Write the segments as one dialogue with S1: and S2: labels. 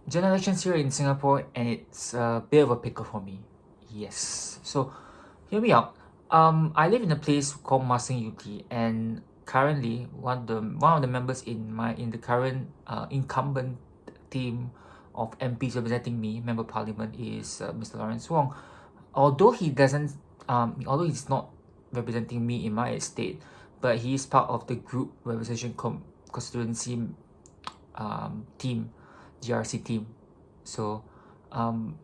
S1: General elections here in Singapore, and it's a bit of a pickle for me. Yes. So, hear me out. I live in a place called Marsiling-Yew Tee, and currently one of the members in the current incumbent team of MPs representing me, member of parliament, is Mr. Lawrence Wong. Although he's not representing me in my estate, but he is part of the group representation constituency team, GRC team. So I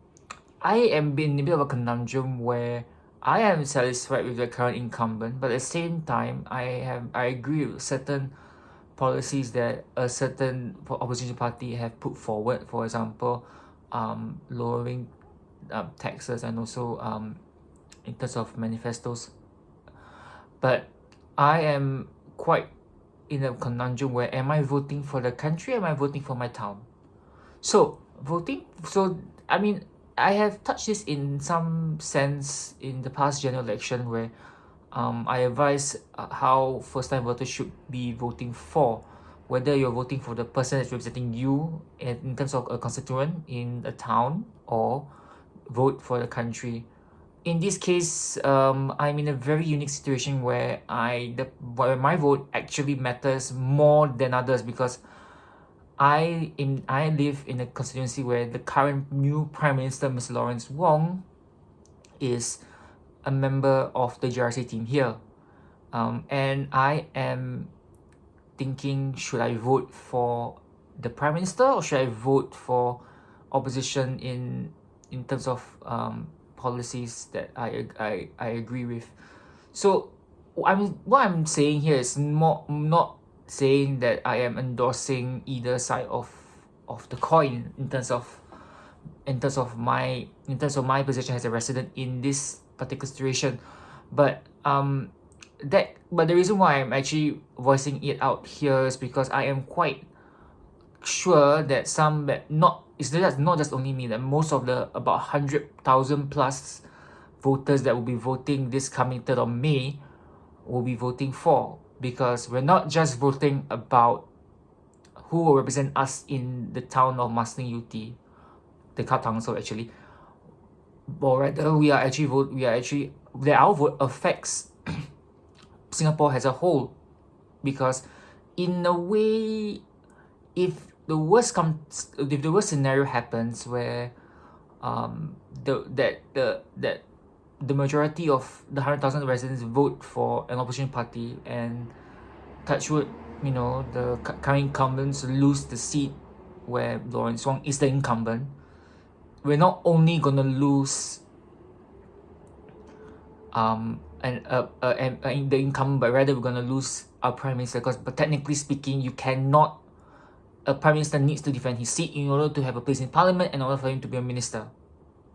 S1: am in a bit of a conundrum where I am satisfied with the current incumbent, but at the same time, I agree with certain policies that a certain opposition party have put forward. For example, lowering taxes, and also in terms of manifestos. But I am quite in a conundrum where am I voting for the country, or am I voting for my town? So I mean, I have touched this in some sense in the past general election where I advise how first time voters should be voting for, whether you're voting for the person that's representing you in terms of a constituent in a town, or vote for the country. In this case, I'm in a very unique situation where where my vote actually matters more than others, because I live in a constituency where the current new Prime Minister, Mr. Lawrence Wong, is a member of the GRC team here. And I am thinking, should I vote for the Prime Minister, or should I vote for opposition in terms of policies that I agree with? So what I'm saying here is not saying that I am endorsing either side of the coin in terms of my position as a resident in this particular situation, but the reason why I'm actually voicing it out here is because I am quite sure that not just only me, that most of the about 100,000 plus voters that will be voting this coming 3rd of May will be voting for, because we're not just voting about who will represent us in the town of Marsiling-Yew Tee, the council actually, or rather that our vote affects Singapore as a whole, because in a way, if the worst scenario happens where the majority of the 100,000 residents vote for an opposition party, and touch wood, the current incumbents lose the seat where Lawrence Wong is the incumbent, we're not only gonna lose the incumbent, but rather we're gonna lose our Prime Minister, but technically speaking, a Prime Minister needs to defend his seat in order to have a place in Parliament, in order for him to be a minister.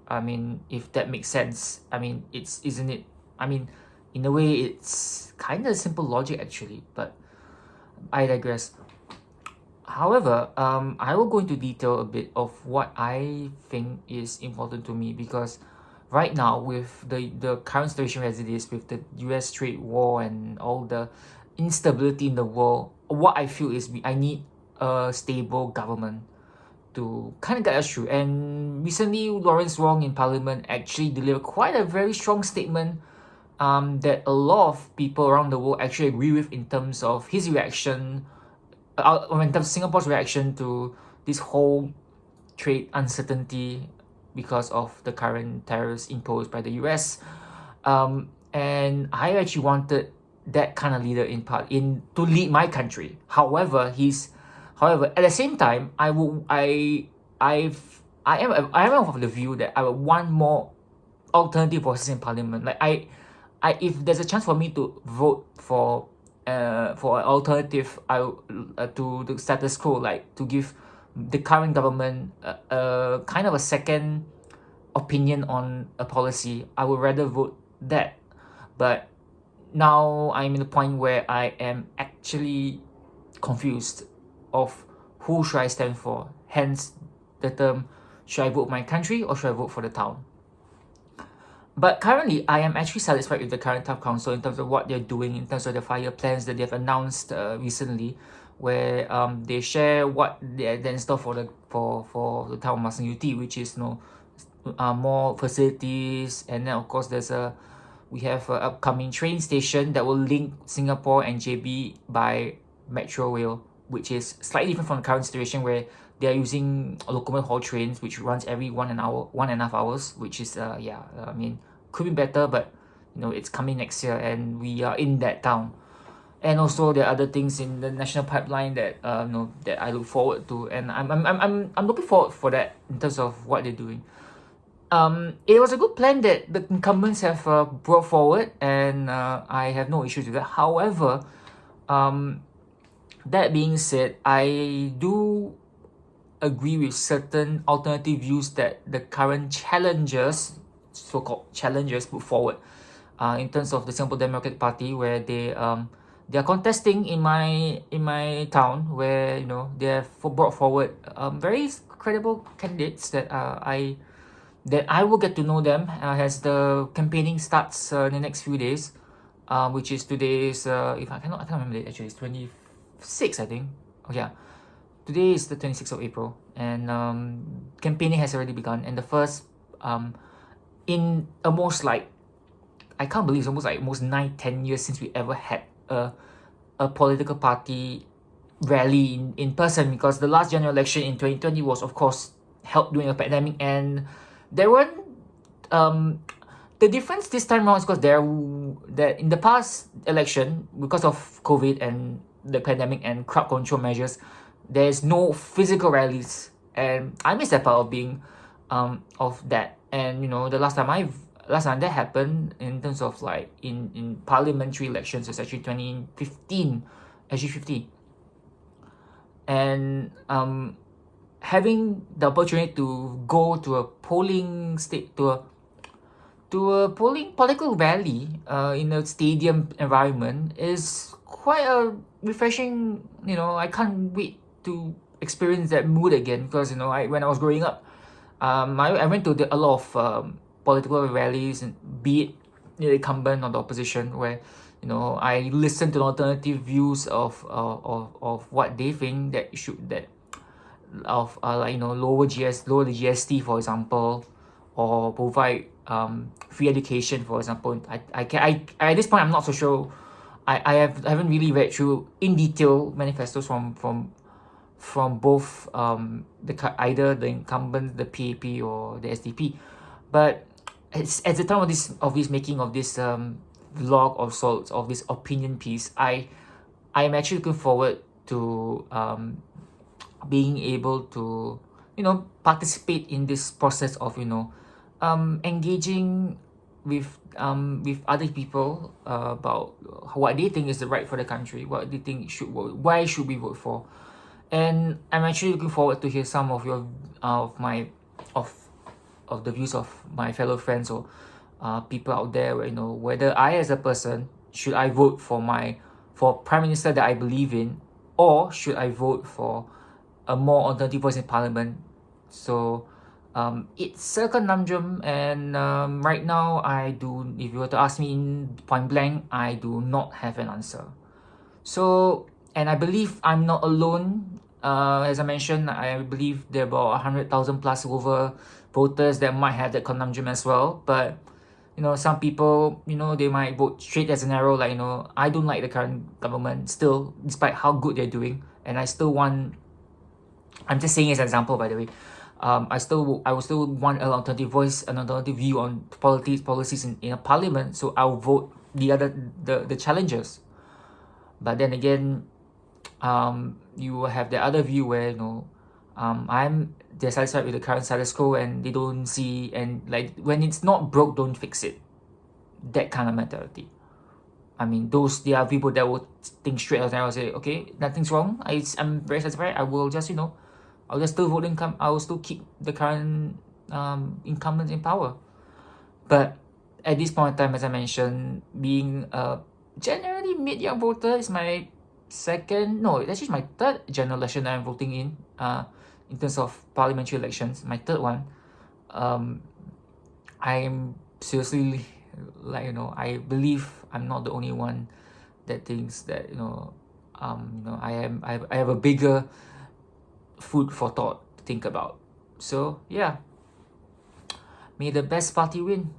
S1: I mean, if that makes sense. I mean, isn't it? I mean, in a way, it's kind of simple logic actually, but I digress. However, I will go into detail a bit of what I think is important to me, because right now, with the current situation as it is, with the US trade war and all the instability in the world, what I feel is I need a stable government to kind of get us through. And recently, Lawrence Wong in Parliament actually delivered quite a very strong statement that a lot of people around the world actually agree with, in terms of his reaction, in terms of Singapore's reaction to this whole trade uncertainty because of the current tariffs imposed by the US. And I actually wanted that kind of leader to lead my country. However, at the same time, I am of the view that I would want more alternative voices in Parliament. Like if there's a chance for me to vote for an alternative, to the status quo, like to give the current government a kind of a second opinion on a policy, I would rather vote that. But now I'm in the point where I am actually confused of who should I stand for. Hence the term, should I vote my country, or should I vote for the town? But currently, I am actually satisfied with the current town council in terms of what they're doing, in terms of the 5-year plans that they've announced recently, where they share what they in store for the town of Marsiling-Yew Tee, which is more facilities, and then of course we have an upcoming train station that will link Singapore and JB by metro rail, which is slightly different from the current situation where they are using locomotive haul trains, which runs every 1.5 hours, which is I mean, could be better, but it's coming next year, and we are in that town. And also there are other things in the national pipeline that that I look forward to, and I'm looking forward for that in terms of what they're doing. It was a good plan that the incumbents have brought forward, and I have no issues with that. However, that being said, I do agree with certain alternative views that the current challengers, so-called challengers, put forward in terms of the Singapore Democratic Party, where they are contesting in my town, where they have brought forward very credible candidates that I will get to know them as the campaigning starts in the next few days, which is today's if I can't remember it actually, it's 26, I think. Oh yeah, today is the 26th of April, and campaigning has already begun, and the first in almost like, I can't believe it's almost 9-10 years since we ever had a political party rally in person, because the last general election in 2020 was of course held during a pandemic, and there weren't the difference this time around is because that in the past election, because of COVID and the pandemic and crowd control measures, there's no physical rallies, and I miss that part of being of that. And the last time that happened in terms of like in parliamentary elections is actually 2015, SG50. And having the opportunity to go to a polling state to a polling political rally in a stadium environment is quite a refreshing. I can't wait to experience that mood again, because when I was growing up, I went to a lot of political rallies, and be it the incumbent or the opposition, where I listen to alternative views of what they think that lower the GST, for example, or provide free education, for example. I at this point I'm not so sure. I haven't really read through in detail manifestos from both either the incumbent, the PAP, or the SDP, but it's at the time of this making of this vlog of sorts, of this opinion piece, I am actually looking forward to being able to participate in this process of engaging with other people about what they think is the right for the country, what they think why should we vote for. And I'm actually looking forward to hear some of the views of my fellow friends, or people out there, where whether I as a person should I vote for prime minister that I believe in, or should I vote for a more alternative voice in parliament. So it's a conundrum, and right now if you were to ask me in point blank, I do not have an answer. So, and I believe I'm not alone. As I mentioned, I believe there are about 100,000 plus over voters that might have that conundrum as well. But some people, they might vote straight as an arrow, like I don't like the current government still, despite how good they're doing, and I still want. I'm just saying as an example, by the way. I will still want an alternative voice, an alternative view on policies in a parliament. So I'll vote the challengers. But then again, you will have the other view where they're satisfied with the current status quo, and they don't see, and like, when it's not broke, don't fix it. That kind of mentality. I mean, there are people that will think straight out and will say, okay, nothing's wrong. I'm very satisfied. I will just I'll just still vote I will still keep the current incumbents in power. But at this point in time, as I mentioned, being a generally mid-young voter is my it's actually my third general election that I'm voting in terms of parliamentary elections, my third one. I'm seriously, I believe I'm not the only one that thinks that I have a bigger food for thought to think about. So yeah, may the best party win.